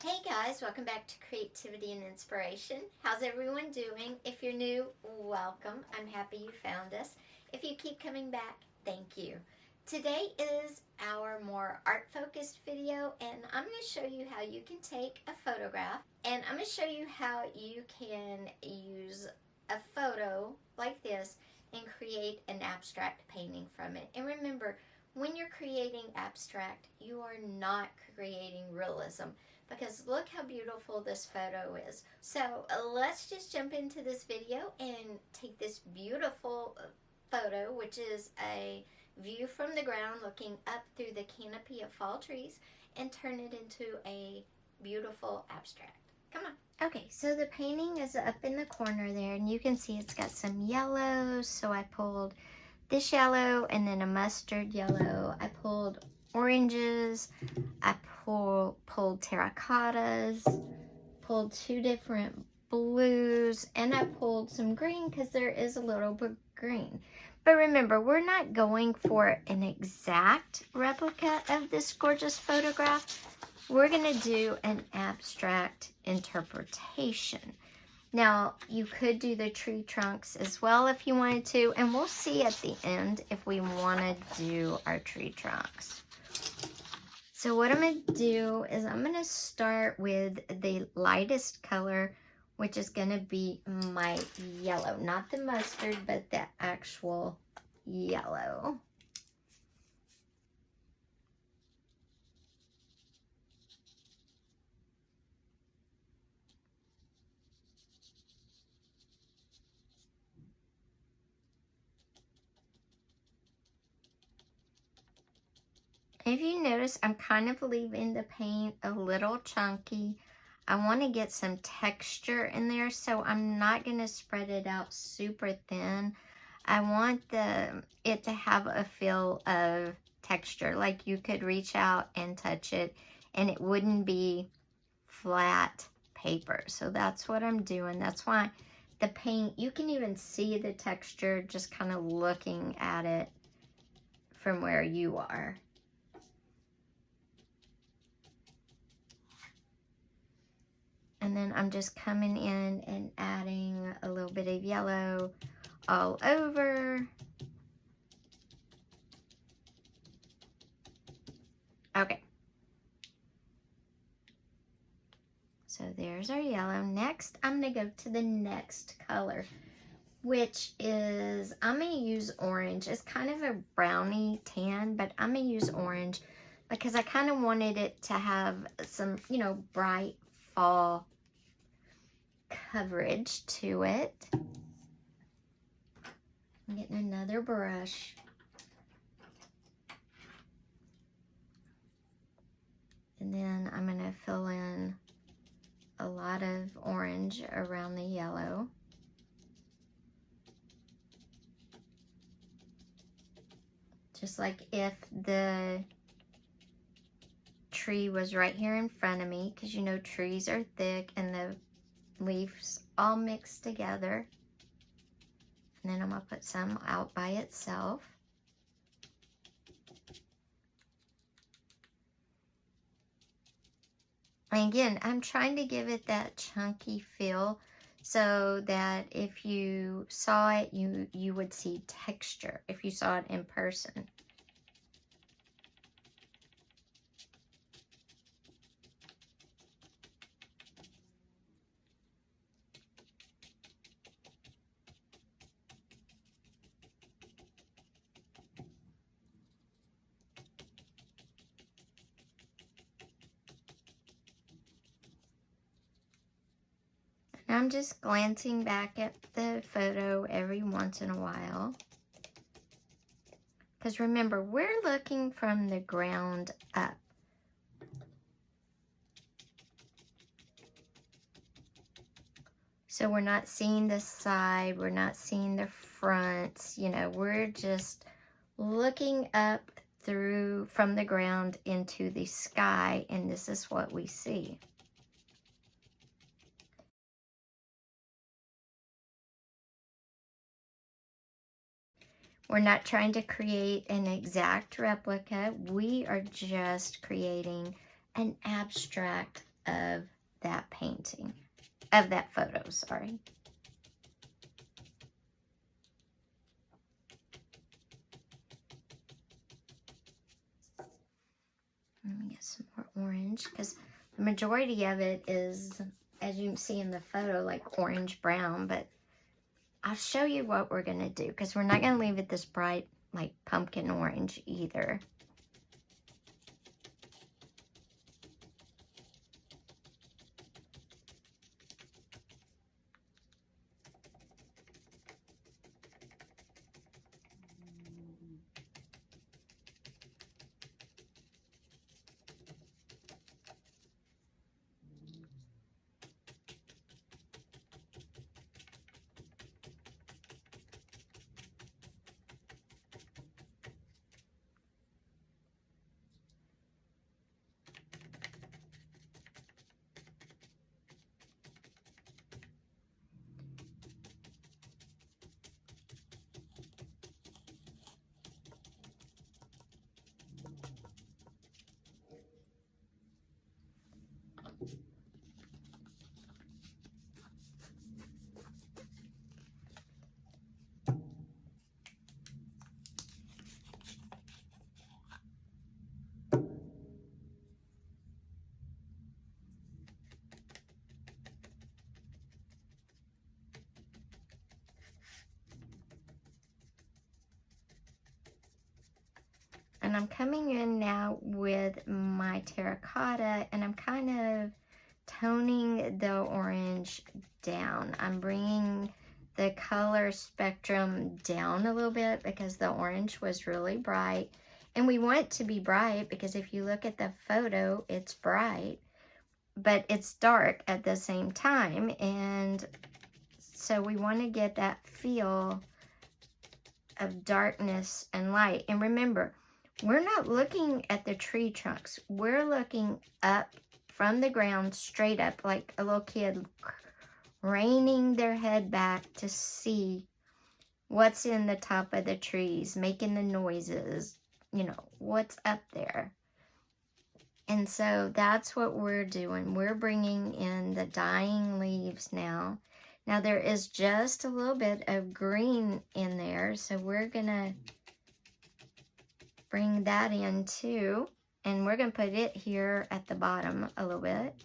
Hey guys, welcome back to Creativity and Inspiration. How's everyone doing? If you're new, welcome. I'm happy you found us. If you keep coming back, thank you. Today is our more art-focused video, and I'm going to show you how you can take a photograph, and I'm going to show you how you can use a photo like this and create an abstract painting from it. And remember, when you're creating abstract, you are not creating realism, because look how beautiful this photo is. So let's just jump into this video and take this beautiful photo, which is a view from the ground looking up through the canopy of fall trees, and turn it into a beautiful abstract. Come on. Okay, so the painting is up in the corner there, and you can see it's got some yellows. So I pulled this yellow and then a mustard yellow. I pulled oranges. I pulled terracottas, pulled two different blues, and I pulled some green because there is a little bit green. But remember, we're not going for an exact replica of this gorgeous photograph. We're going to do an abstract interpretation. Now, you could do the tree trunks as well if you wanted to, and we'll see at the end if we want to do our tree trunks. So what I'm going to do is I'm going to start with the lightest color, which is going to be my yellow. Not the mustard, but the actual yellow. If you notice, I'm kind of leaving the paint a little chunky. I want to get some texture in there, so I'm not going to spread it out super thin. I want it to have a feel of texture, like you could reach out and touch it and it wouldn't be flat paper. So that's what I'm doing. That's why the paint, you can even see the texture just kind of looking at it from where you are. And then I'm just coming in and adding a little bit of yellow all over. Okay. So there's our yellow. Next, I'm going to go to the next color, which is, I'm going to use orange. It's kind of a brownie tan, but I'm going to use orange because I kind of wanted it to have some, bright fall coverage to it. I'm getting another brush. And then I'm going to fill in a lot of orange around the yellow. Just like if the tree was right here in front of me, because trees are thick and the leaves all mixed together. And then I'm going to put some out by itself. And again, I'm trying to give it that chunky feel so that if you saw it, you would see texture if you saw it in person. I'm just glancing back at the photo every once in a while. Because remember, we're looking from the ground up. So we're not seeing the side, we're not seeing the fronts, we're just looking up from the ground into the sky, and this is what we see. We're not trying to create an exact replica. We are just creating an abstract of that painting, of that photo, sorry. Let me get some more orange, because the majority of it is, as you can see in the photo, like orange-brown, but I'll show you what we're going to do, because we're not going to leave it this bright, like pumpkin orange either. And I'm coming in now with my terracotta, and I'm kind of toning the orange down. I'm bringing the color spectrum down a little bit because the orange was really bright. And we want it to be bright because if you look at the photo, it's bright, but it's dark at the same time. And so we want to get that feel of darkness and light. And remember, we're not looking at the tree trunks. We're looking up from the ground, straight up, like a little kid craning their head back to see what's in the top of the trees, making the noises, you know, what's up there. And so that's what we're doing. We're bringing in the dying leaves now. Now there is just a little bit of green in there, so we're gonna bring that in too. And we're gonna put it here at the bottom a little bit.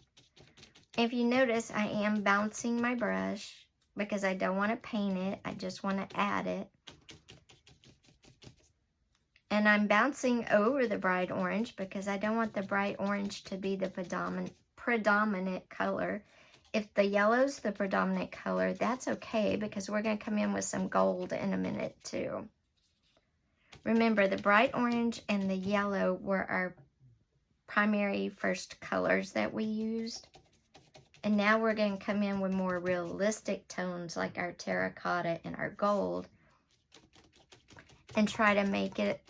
If you notice, I am bouncing my brush because I don't want to paint it. I just want to add it. And I'm bouncing over the bright orange because I don't want the bright orange to be the predominant color. If the yellow's the predominant color, that's okay because we're going to come in with some gold in a minute too. Remember, the bright orange and the yellow were our primary first colors that we used. And now we're going to come in with more realistic tones like our terracotta and our gold and try to make it,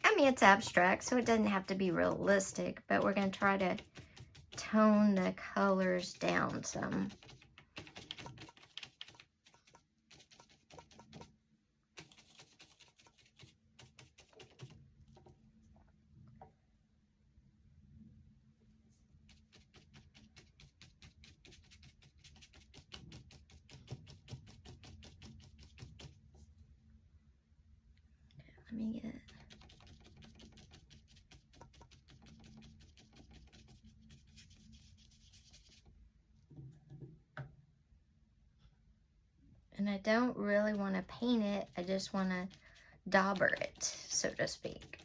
I mean, it's abstract, so it doesn't have to be realistic, but we're going to try to tone the colors down some. Let me get it. And I don't really want to paint it, I just want to dauber it, so to speak.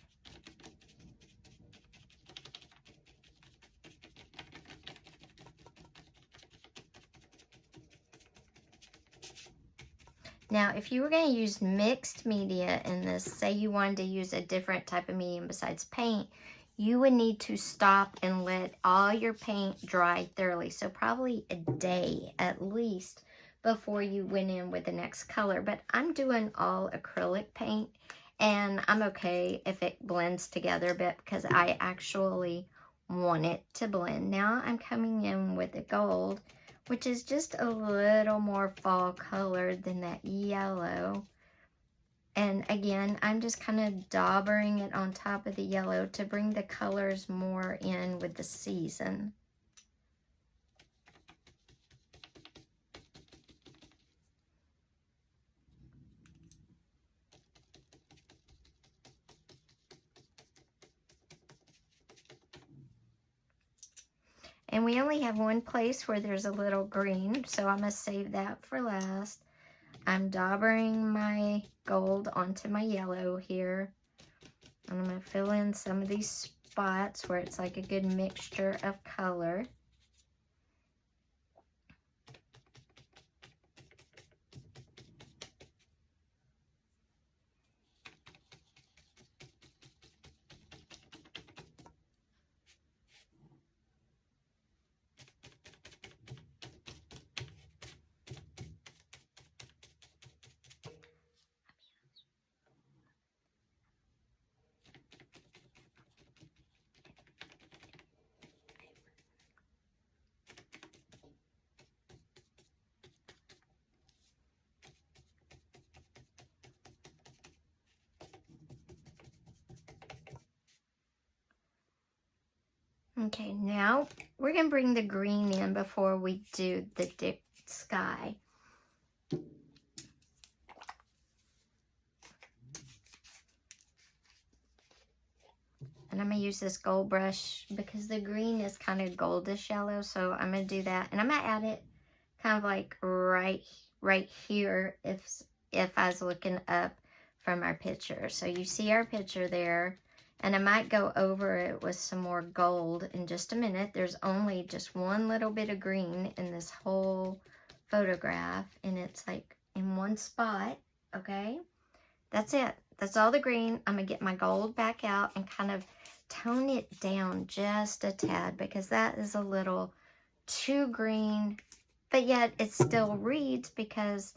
Now, if you were going to use mixed media in this, say you wanted to use a different type of medium besides paint, you would need to stop and let all your paint dry thoroughly. So probably a day at least before you went in with the next color. But I'm doing all acrylic paint, and I'm okay if it blends together a bit because I actually want it to blend. Now I'm coming in with the gold, which is just a little more fall colored than that yellow. And again, I'm just kind of daubering it on top of the yellow to bring the colors more in with the season. And we only have one place where there's a little green, so I'm going to save that for last. I'm daubering my gold onto my yellow here. And I'm going to fill in some of these spots where it's like a good mixture of color. Okay, now we're going to bring the green in before we do the sky. And I'm going to use this gold brush because the green is kind of goldish yellow, so I'm going to do that. And I'm going to add it kind of like right here if I was looking up from our picture. So you see our picture there. And I might go over it with some more gold in just a minute. There's only just one little bit of green in this whole photograph. And it's like in one spot, okay? That's it. That's all the green. I'm going to get my gold back out and kind of tone it down just a tad because that is a little too green. But yet it still reads because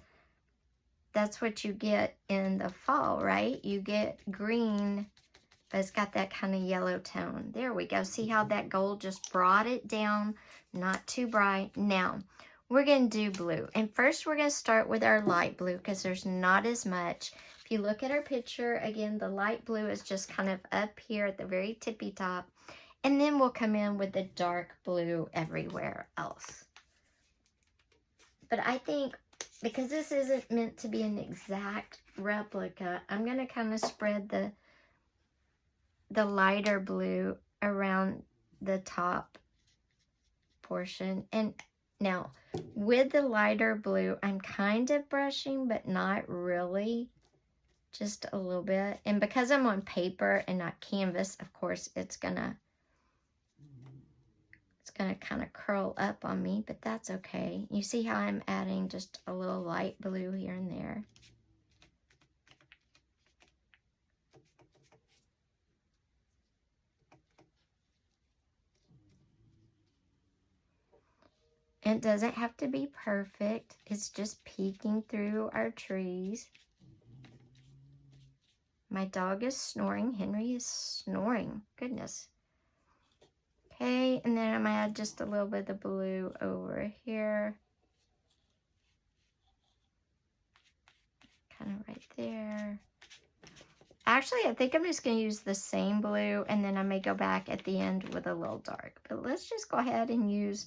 that's what you get in the fall, right? You get green, but it's got that kind of yellow tone. There we go. See how that gold just brought it down, not too bright. Now, we're going to do blue. And first, we're going to start with our light blue because there's not as much. If you look at our picture, again, the light blue is just kind of up here at the very tippy top. And then we'll come in with the dark blue everywhere else. But I think, because this isn't meant to be an exact replica, I'm going to kind of spread the lighter blue around the top portion. And now with the lighter blue, I'm kind of brushing, but not really, just a little bit. And because I'm on paper and not canvas, of course, it's gonna kind of curl up on me, but that's okay. You see how I'm adding just a little light blue here and there. It doesn't have to be perfect. It's just peeking through our trees. My dog is snoring. Henry is snoring. Goodness. Okay, and then I'm going to add just a little bit of blue over here. Kind of right there. Actually, I think I'm just going to use the same blue, and then I may go back at the end with a little dark. But let's just go ahead and use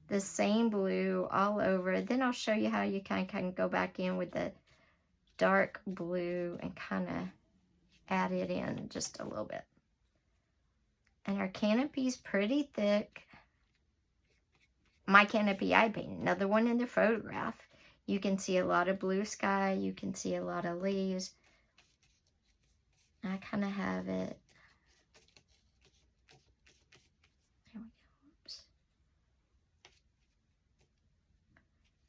the same blue all over. Then I'll show you how you kind of go back in with the dark blue and kind of add it in just a little bit. And our canopy's pretty thick. My canopy I painted, another one in the photograph. You can see a lot of blue sky. You can see a lot of leaves. I kind of have it. There we go. Oops.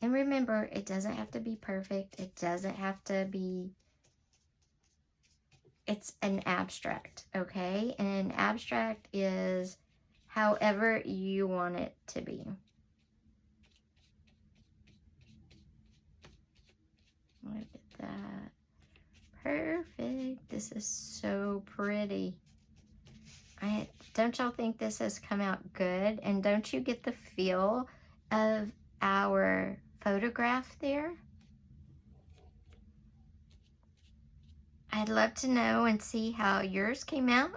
And remember, it doesn't have to be perfect. It doesn't have to be... It's an abstract, okay? And an abstract is however you want it to be. Look at that. Perfect. This is so pretty. Don't y'all think this has come out good? And don't you get the feel of our photograph there? I'd love to know and see how yours came out.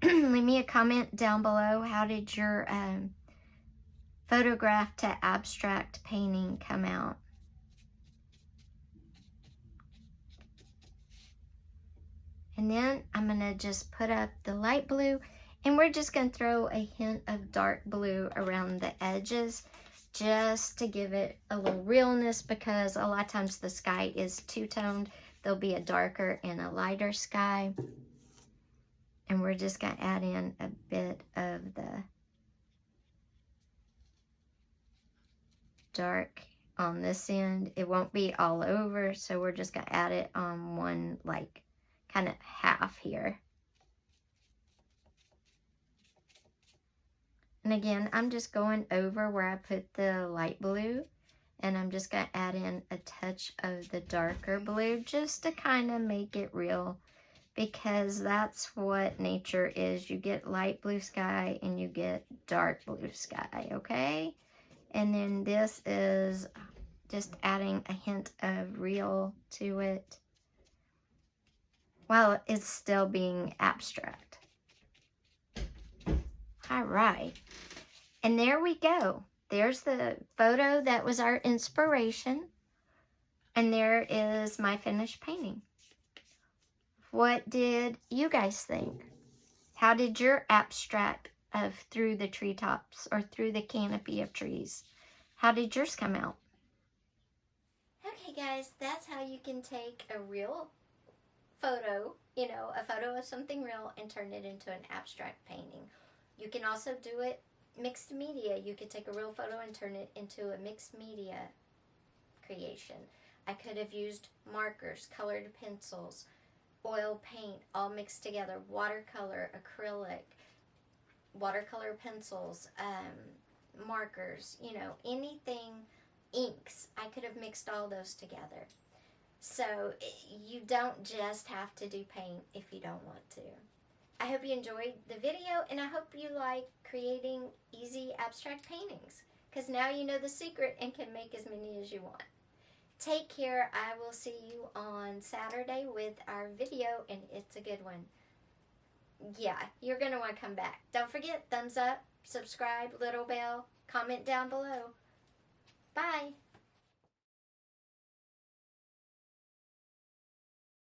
Leave me a comment down below. How did your photograph to abstract painting come out? And then I'm going to just put up the light blue. And we're just going to throw a hint of dark blue around the edges just to give it a little realness, because a lot of times the sky is two-toned. There'll be a darker and a lighter sky. And we're just going to add in a bit of the dark on this end. It won't be all over, so we're just going to add it on one, like, kind of half here. And again, I'm just going over where I put the light blue, and I'm just going to add in a touch of the darker blue just to kind of make it real, because that's what nature is. You get light blue sky and you get dark blue sky, okay? And then this is just adding a hint of real to it while it's still being abstract. All right. And there we go. There's the photo that was our inspiration. And there is my finished painting. What did you guys think? How did your abstract of through the treetops or through the canopy of trees, how did yours come out? Okay guys, that's how you can take a real photo, a photo of something real, and turn it into an abstract painting. You can also do it mixed media. You could take a real photo and turn it into a mixed media creation. I could have used markers, colored pencils, oil paint, all mixed together, watercolor, acrylic, watercolor pencils, markers, anything, inks. I could have mixed all those together. So you don't just have to do paint if you don't want to. I hope you enjoyed the video, and I hope you like creating easy abstract paintings, because now you know the secret and can make as many as you want. Take care. I will see you on Saturday with our video, and it's a good one. Yeah, you're going to want to come back. Don't forget, thumbs up, subscribe, little bell, comment down below. Bye.